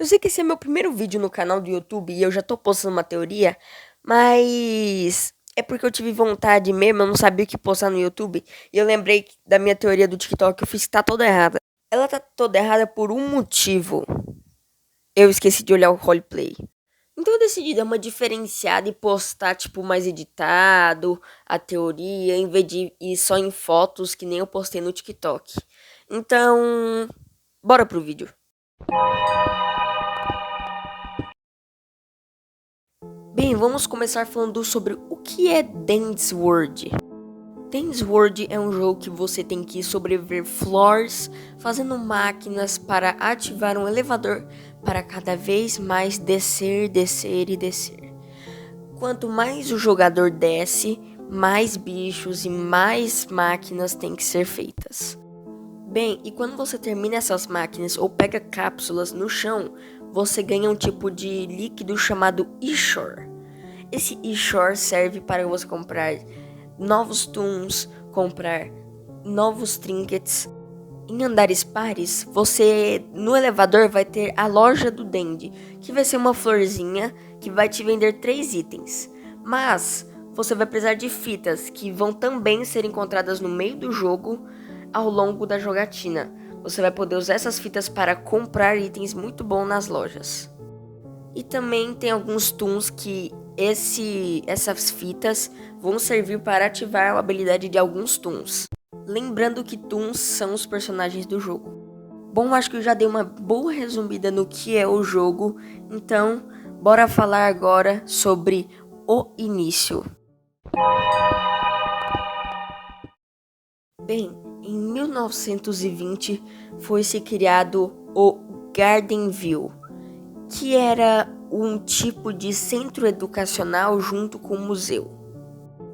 Eu sei que esse é meu primeiro vídeo no canal do YouTube e eu já tô postando uma teoria, mas é porque eu tive vontade mesmo, eu não sabia o que postar no YouTube e eu lembrei da minha teoria do TikTok que eu fiz que tá toda errada. Ela tá toda errada por um motivo. Eu esqueci de olhar o roleplay. Então eu decidi dar uma diferenciada e postar, tipo, mais editado, a teoria, em vez de ir só em fotos que nem eu postei no TikTok. Então, bora pro vídeo. Bem, vamos começar falando sobre o que é Dance World. Dance World é um jogo que você tem que sobreviver floors, fazendo máquinas para ativar um elevador para cada vez mais descer, descer e descer. Quanto mais o jogador desce, mais bichos e mais máquinas têm que ser feitas. Bem, e quando você termina essas máquinas ou pega cápsulas no chão, você ganha um tipo de líquido chamado Ishore. Esse Ishore serve para você comprar novos toons, comprar novos trinkets. Em andares pares, você no elevador vai ter a loja do Dandy, que vai ser uma florzinha que vai te vender 3 itens. Mas você vai precisar de fitas que vão também ser encontradas no meio do jogo ao longo da jogatina. Você vai poder usar essas fitas para comprar itens muito bons nas lojas. E também tem alguns toons que essas fitas vão servir para ativar a habilidade de alguns toons. Lembrando que toons são os personagens do jogo. Bom, acho que eu já dei uma boa resumida no que é o jogo, então bora falar agora sobre o início. Bem, em 1920 foi-se criado o Gardenville, que era um tipo de centro educacional junto com o museu.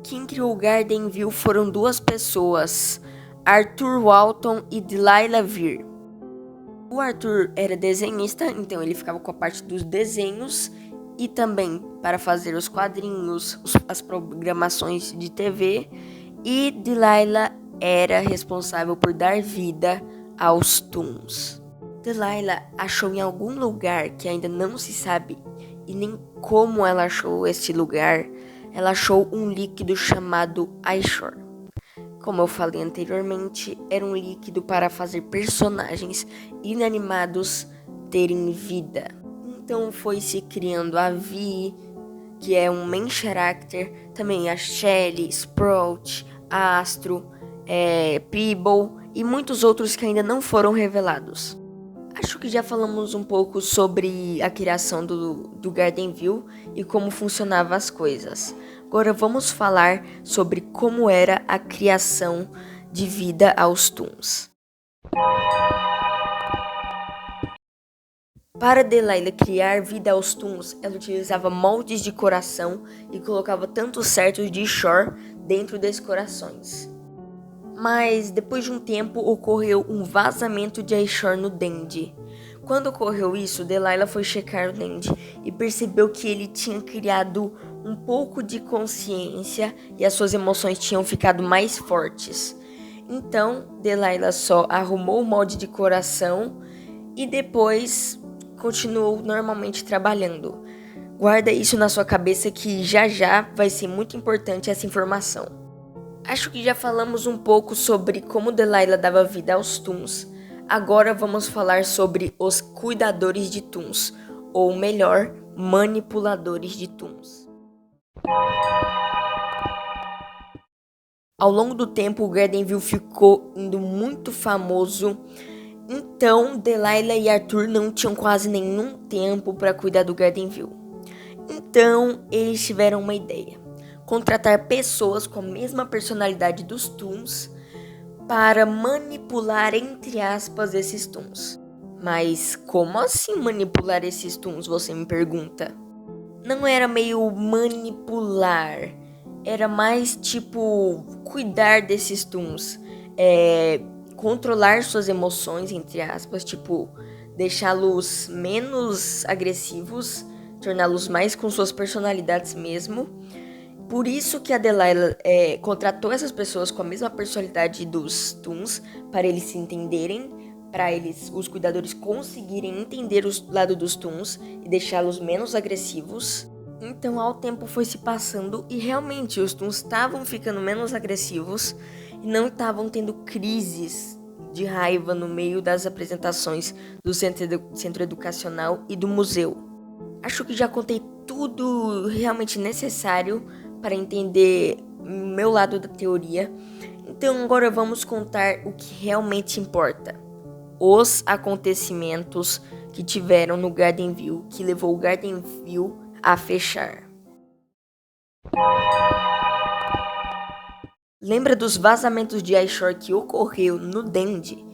Quem criou o Gardenville foram duas pessoas, Arthur Walton e Delilah Veer. O Arthur era desenhista, então ele ficava com a parte dos desenhos e também para fazer os quadrinhos, as programações de TV, e Delilah era responsável por dar vida aos toons. Delilah achou em algum lugar que ainda não se sabe e nem como ela achou esse lugar, ela achou um líquido chamado Ishore. Como eu falei anteriormente, era um líquido para fazer personagens inanimados terem vida. Então foi se criando a Vi, que é um main character, também a Shelly, Sprout, Astro, Peeble e muitos outros que ainda não foram revelados. Acho que já falamos um pouco sobre a criação do Gardenville e como funcionavam as coisas. Agora vamos falar sobre como era a criação de vida aos toons. Para Delilah criar vida aos toons, ela utilizava moldes de coração e colocava tantos certos de Ishore dentro desses corações. Mas depois de um tempo ocorreu um vazamento de Ishore no Dandy. Quando ocorreu isso, Delilah foi checar o Dandy e percebeu que ele tinha criado um pouco de consciência e as suas emoções tinham ficado mais fortes. Então, Delilah só arrumou o molde de coração e depois continuou normalmente trabalhando. Guarda isso na sua cabeça que já já vai ser muito importante essa informação. Acho que já falamos um pouco sobre como Delilah dava vida aos toons. Agora vamos falar sobre os cuidadores de toons, ou melhor, manipuladores de toons. Ao longo do tempo, o Gardenville ficou indo muito famoso. Então, Delilah e Arthur não tinham quase nenhum tempo para cuidar do Gardenville. Então, eles tiveram uma ideia: contratar pessoas com a mesma personalidade dos toons para manipular, entre aspas, esses toons. Mas como assim manipular esses toons, você me pergunta? Não era meio manipular, era mais tipo cuidar desses toons, controlar suas emoções, entre aspas, tipo deixá-los menos agressivos, torná-los mais com suas personalidades mesmo. Por isso que a Delilah contratou essas pessoas com a mesma personalidade dos toons, para eles se entenderem, para eles, os cuidadores, conseguirem entender o lado dos Toons e deixá-los menos agressivos. Então, ao tempo foi se passando e realmente os Toons estavam ficando menos agressivos e não estavam tendo crises de raiva no meio das apresentações do centro educacional e do museu. Acho que já contei tudo realmente necessário para entender o meu lado da teoria. Então agora vamos contar o que realmente importa. Os acontecimentos que tiveram no Garden View, que levou o Garden View a fechar. Lembra dos vazamentos de iShore que ocorreu no Dendy?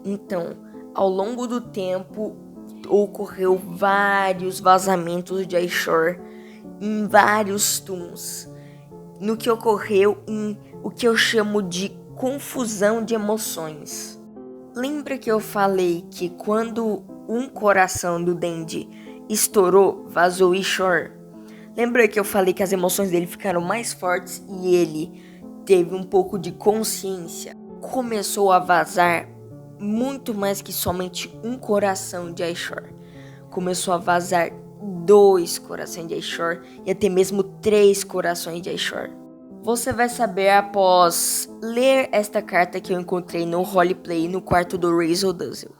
Então, ao longo do tempo, ocorreu vários vazamentos de iShore em vários Toons. No que ocorreu em o que eu chamo de confusão de emoções. Lembra que eu falei que quando um coração do Dendy estourou, vazou iShore? Lembra que eu falei que as emoções dele ficaram mais fortes e ele teve um pouco de consciência? Começou a vazar muito mais que somente um coração de iShore. Começou a vazar 2 corações de iShore e até mesmo 3 corações de iShore. Você vai saber após ler esta carta que eu encontrei no roleplay no quarto do Razzle Dazzle.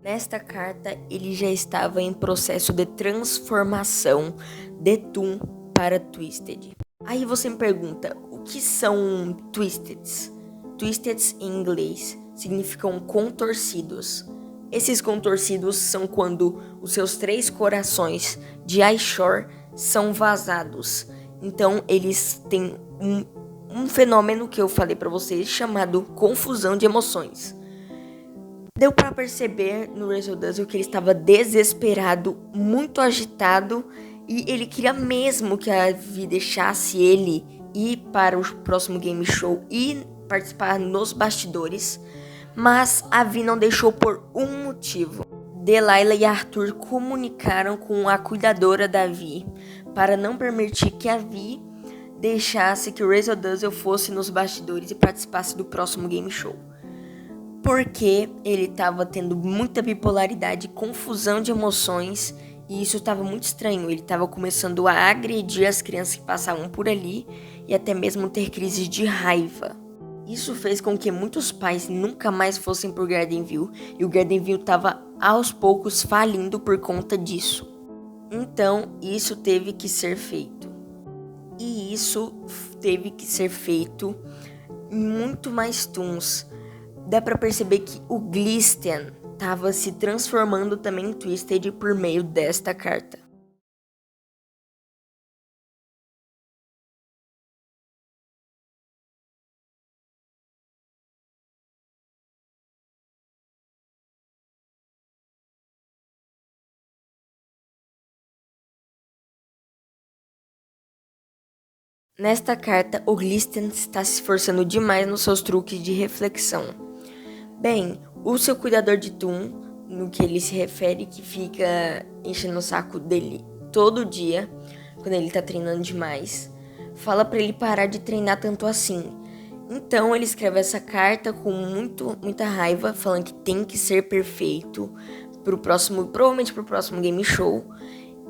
Nesta carta, ele já estava em processo de transformação de Toon para Twisted. Aí você me pergunta, o que são Twisteds? Twisteds em inglês significam contorcidos. Esses contorcidos são quando os seus 3 corações de iShore são vazados. Então eles têm um fenômeno que eu falei para vocês chamado confusão de emoções. Deu para perceber no Razzle Dazzle que ele estava desesperado, muito agitado, e ele queria mesmo que a Vi deixasse ele ir para o próximo game show e participar nos bastidores, mas a Vi não deixou por um motivo. Delilah e Arthur comunicaram com a cuidadora da Vi para não permitir que a Vi deixasse que o Razzle Dazzle fosse nos bastidores e participasse do próximo game show. Porque ele estava tendo muita bipolaridade, confusão de emoções, e isso estava muito estranho. Ele estava começando a agredir as crianças que passavam por ali e até mesmo ter crises de raiva. Isso fez com que muitos pais nunca mais fossem por Garden View, e o Garden View estava aos poucos falindo por conta disso. Então, isso teve que ser feito. E isso teve que ser feito em muito mais Toons. Dá pra perceber que o Glisten estava se transformando também em Twisted por meio desta carta. Nesta carta, o Glisten está se esforçando demais nos seus truques de reflexão. Bem, o seu cuidador de Toon, no que ele se refere, que fica enchendo o saco dele todo dia, quando ele tá treinando demais, fala pra ele parar de treinar tanto assim. Então ele escreve essa carta com muita raiva, falando que tem que ser perfeito provavelmente pro próximo game show.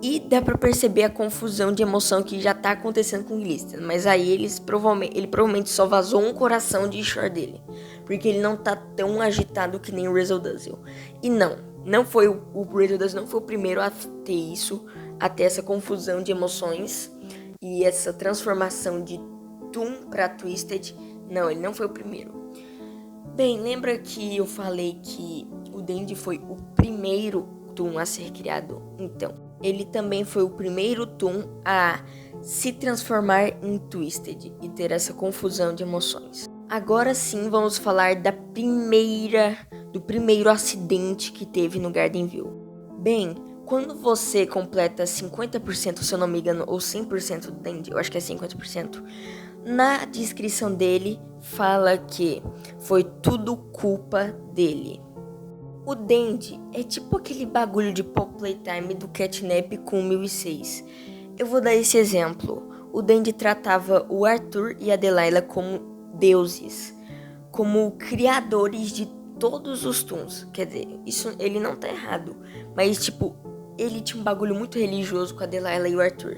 E dá pra perceber a confusão de emoção que já tá acontecendo com o Glisten. Mas aí ele provavelmente só vazou um coração de iShore dele. Porque ele não tá tão agitado que nem o Razzle Dazzle. E não foi o Razzle Dazzle não foi o primeiro a ter isso. A ter essa confusão de emoções. E essa transformação de Toon pra Twisted. Não, ele não foi o primeiro. Bem, lembra que eu falei que o Dendy foi o primeiro Toon a ser criado? Então, ele também foi o primeiro Toon a se transformar em Twisted e ter essa confusão de emoções. Agora sim vamos falar do primeiro acidente que teve no Garden View. Bem, quando você completa 50%, se eu não me engano, ou 100% do Dendy, eu acho que é 50%, na descrição dele fala que foi tudo culpa dele. O Dendy é tipo aquele bagulho de Pop Playtime do Catnap com 1006. Eu vou dar esse exemplo. O Dandy tratava o Arthur e a Delilah como deuses, como criadores de todos os Toons. Quer dizer, isso ele não tá errado, mas tipo, ele tinha um bagulho muito religioso com a Delilah e o Arthur.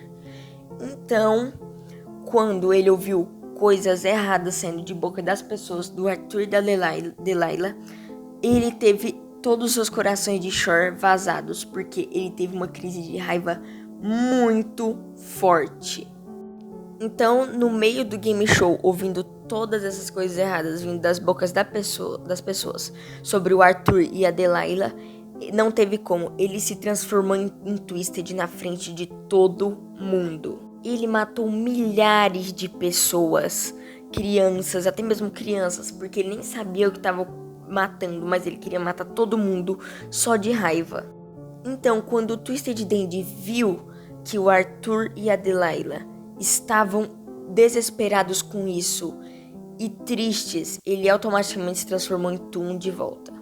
Então, quando ele ouviu coisas erradas saindo de boca das pessoas, do Arthur e da Delilah, ele teve todos os seus corações de Shore vazados, porque ele teve uma crise de raiva muito forte. Então, no meio do game show, ouvindo todas essas coisas erradas vindo das bocas das pessoas sobre o Arthur e a Delilah, não teve como. Ele se transformou em Twisted na frente de todo mundo. Ele matou milhares de pessoas, crianças, até mesmo crianças, porque ele nem sabia o que estava matando, mas ele queria matar todo mundo só de raiva. Então, quando o Twisted Dandy viu que o Arthur e a Delilah estavam desesperados com isso e tristes, ele automaticamente se transformou em Toon de volta.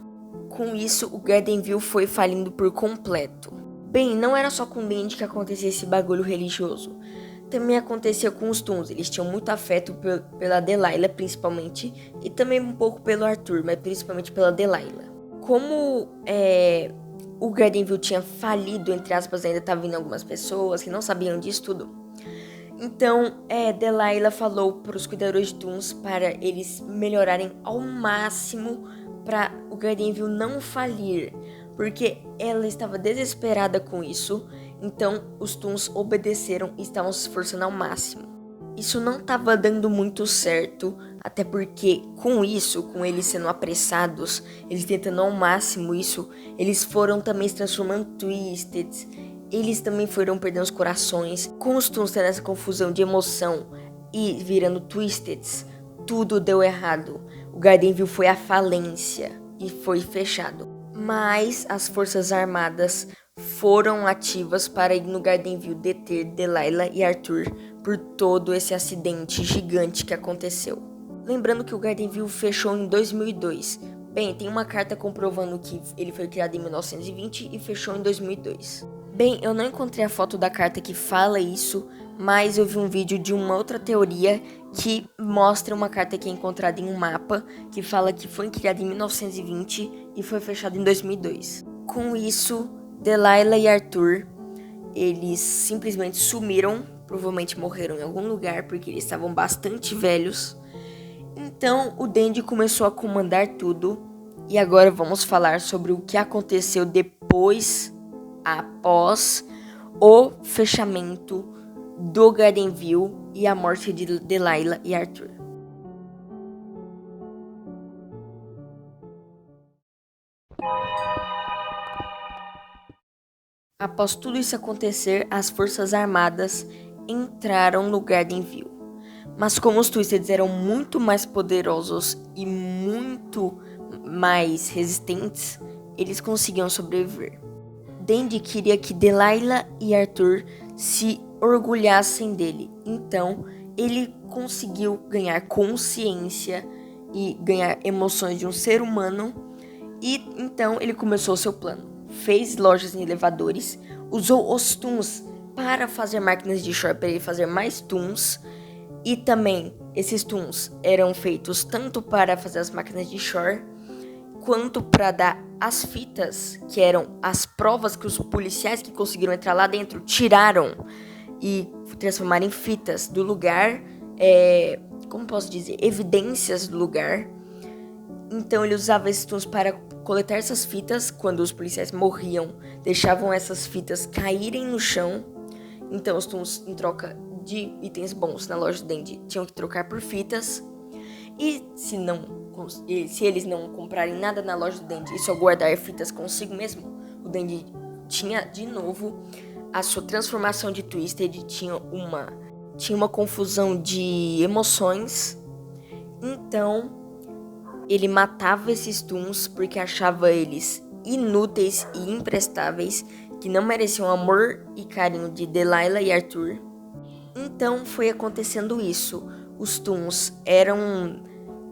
Com isso, o Gardenville foi falindo por completo. Bem, não era só com o Dandy que acontecia esse bagulho religioso. Também acontecia com os Toons. Eles tinham muito afeto pela Delilah, principalmente, e também um pouco pelo Arthur, mas principalmente pela Delilah. Como o Gardenville tinha falido, entre aspas, ainda estavam vindo algumas pessoas que não sabiam disso tudo. Então, Delilah falou para os cuidadores de Toons para eles melhorarem ao máximo para o Gardenville não falir, porque ela estava desesperada com isso. Então, os Toons obedeceram e estavam se esforçando ao máximo. Isso não estava dando muito certo, até porque com isso, com eles sendo apressados, eles tentando ao máximo isso, eles foram também se transformando em Twisted. Eles também foram perdendo os corações. Com os Toons tendo essa confusão de emoção e virando Twisted, tudo deu errado. O Gardenville foi à falência e foi fechado. Mas as forças armadas foram ativas para ir no Gardenville deter Delilah e Arthur por todo esse acidente gigante que aconteceu. Lembrando que o Gardenville fechou em 2002. Bem, tem uma carta comprovando que ele foi criado em 1920 e fechou em 2002. Bem, eu não encontrei a foto da carta que fala isso, mas eu vi um vídeo de uma outra teoria que mostra uma carta que é encontrada em um mapa que fala que foi criada em 1920 e foi fechada em 2002. Com isso, Delilah e Arthur, eles simplesmente sumiram, provavelmente morreram em algum lugar porque eles estavam bastante velhos. Então o Dandy começou a comandar tudo e agora vamos falar sobre o que aconteceu após o fechamento do Gardenville e a morte de Delilah e Arthur. Após tudo isso acontecer, as forças armadas entraram no Gardenville. Mas como os Twisteds eram muito mais poderosos e muito mais resistentes, eles conseguiam sobreviver. Dandy queria que Delilah e Arthur se orgulhassem dele. Então, ele conseguiu ganhar consciência e ganhar emoções de um ser humano. E então ele começou o seu plano. Fez lojas em elevadores, usou os Toons para fazer máquinas de Shore para ele fazer mais Toons. E também esses Toons eram feitos tanto para fazer as máquinas de Shore, quanto para dar as fitas, que eram as provas que os policiais que conseguiram entrar lá dentro tiraram e transformaram em fitas do lugar, como posso dizer, evidências do lugar. Então ele usava esses Toons para coletar essas fitas. Quando os policiais morriam, deixavam essas fitas caírem no chão. Então os Toons, em troca de itens bons na loja do Dandy, tinham que trocar por fitas. E se eles não comprarem nada na loja do Dandy e só guardar fitas consigo mesmo, o Dandy tinha de novo a sua transformação de Twisted, tinha uma confusão de emoções. Então ele matava esses Toons porque achava eles inúteis e imprestáveis, que não mereciam o amor e carinho de Delilah e Arthur. Então foi acontecendo isso. Os Toons eram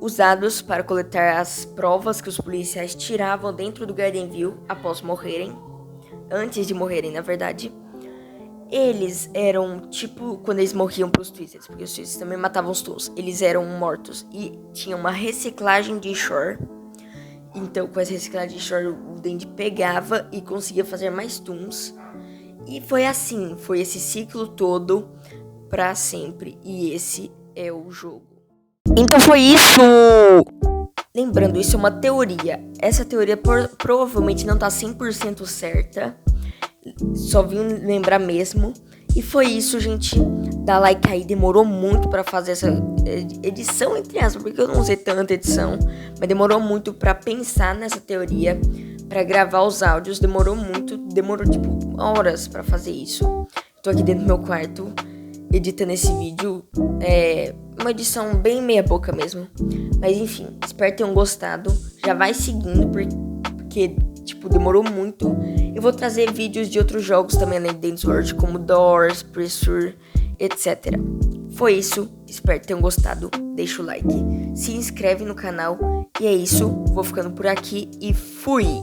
usados para coletar as provas que os policiais tiravam dentro do Gardenville após morrerem. Antes de morrerem, na verdade. Eles eram tipo quando eles morriam pros Twizzlers, porque os Twizzlers também matavam os Toons. Eles eram mortos e tinha uma reciclagem de Shore. Então, com essa reciclagem de Shore, o Dandy pegava e conseguia fazer mais Toons. E foi assim, foi esse ciclo todo pra sempre. E esse é o jogo. Então foi isso! Lembrando, isso é uma teoria. Essa teoria provavelmente não tá 100% certa. Só vim lembrar mesmo. E foi isso, gente. Dá like aí. Demorou muito pra fazer essa edição, entre aspas, porque eu não usei tanta edição. Mas demorou muito pra pensar nessa teoria, pra gravar os áudios. Demorou muito. Demorou, tipo, horas pra fazer isso. Tô aqui dentro do meu quarto, editando esse vídeo. É uma edição bem meia boca mesmo. Mas enfim, espero que tenham gostado. Já vai seguindo, porque tipo, demorou muito. Eu vou trazer vídeos de outros jogos também além de Dance World, como Doors, Pressure, etc. Foi isso, espero que tenham gostado. Deixa o like, se inscreve no canal. E é isso, vou ficando por aqui e fui!